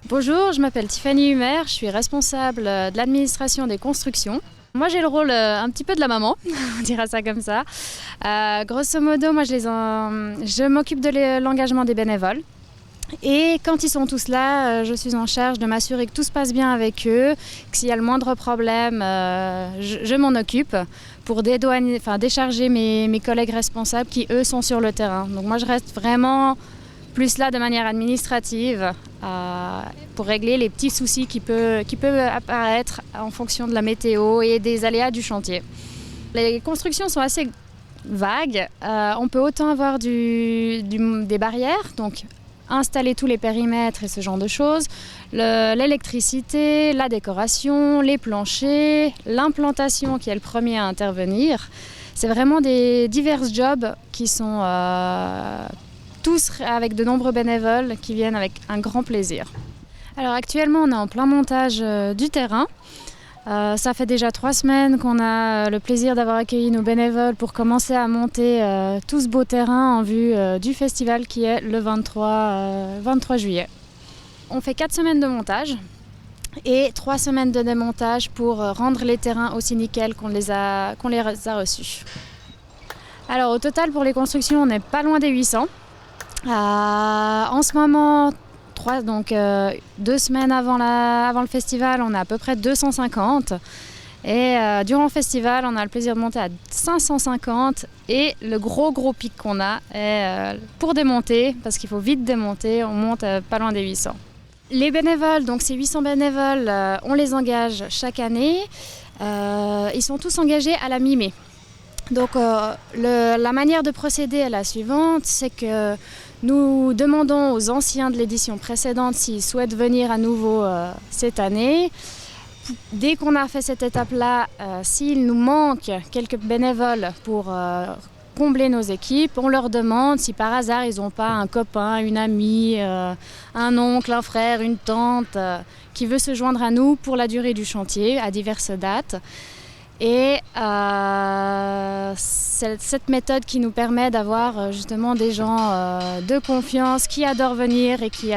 Bonjour, je m'appelle Tiffany Humer, je suis responsable de l'administration des constructions. Moi j'ai le rôle un petit peu de la maman, on dira ça comme ça. Grosso modo, moi je m'occupe de l'engagement des bénévoles. Et quand ils sont tous là, je suis en charge de m'assurer que tout se passe bien avec eux, que s'il y a le moindre problème, je m'en occupe pour décharger mes collègues responsables qui, eux, sont sur le terrain. Donc moi, je reste vraiment plus là de manière administrative pour régler les petits soucis qui peuvent apparaître en fonction de la météo et des aléas du chantier. Les constructions sont assez vagues. On peut autant avoir des barrières, donc installer tous les périmètres et ce genre de choses, l'électricité, la décoration, les planchers, l'implantation qui est le premier à intervenir. C'est vraiment des divers jobs qui sont tous avec de nombreux bénévoles qui viennent avec un grand plaisir. Alors actuellement on est en plein montage du terrain. Ça fait déjà 3 semaines qu'on a le plaisir d'avoir accueilli nos bénévoles pour commencer à monter tout ce beau terrain en vue du festival qui est le 23 juillet. On fait 4 semaines de montage et 3 semaines de démontage pour rendre les terrains aussi nickel qu'on les a reçus. Alors au total pour les constructions on n'est pas loin des 800. En ce moment, 2 semaines avant le festival, on a à peu près 250. Et durant le festival, on a le plaisir de monter à 550. Et le gros pic qu'on a est pour démonter, parce qu'il faut vite démonter, on monte pas loin des 800. Les bénévoles, donc ces 800 bénévoles, on les engage chaque année. Ils sont tous engagés à la mi-mai. Donc la manière de procéder est la suivante, c'est que nous demandons aux anciens de l'édition précédente s'ils souhaitent venir à nouveau cette année. Dès qu'on a fait cette étape-là, s'il nous manque quelques bénévoles pour combler nos équipes, on leur demande si par hasard ils n'ont pas un copain, une amie, un oncle, un frère, une tante qui veut se joindre à nous pour la durée du chantier à diverses dates. Et c'est cette méthode qui nous permet d'avoir justement des gens de confiance qui adorent venir et qui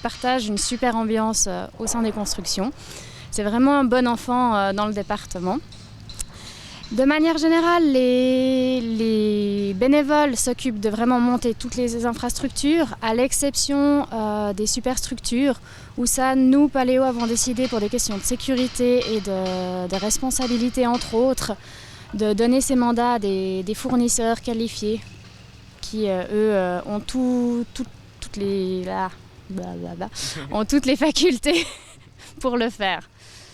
partagent une super ambiance au sein des constructions. C'est vraiment un bon enfant dans le département. De manière générale, les bénévoles s'occupent de vraiment monter toutes les infrastructures, à l'exception des superstructures, où ça, nous, Paléo, avons décidé pour des questions de sécurité et de responsabilité, entre autres, de donner ces mandats à des fournisseurs qualifiés qui, eux, ont toutes les facultés pour le faire.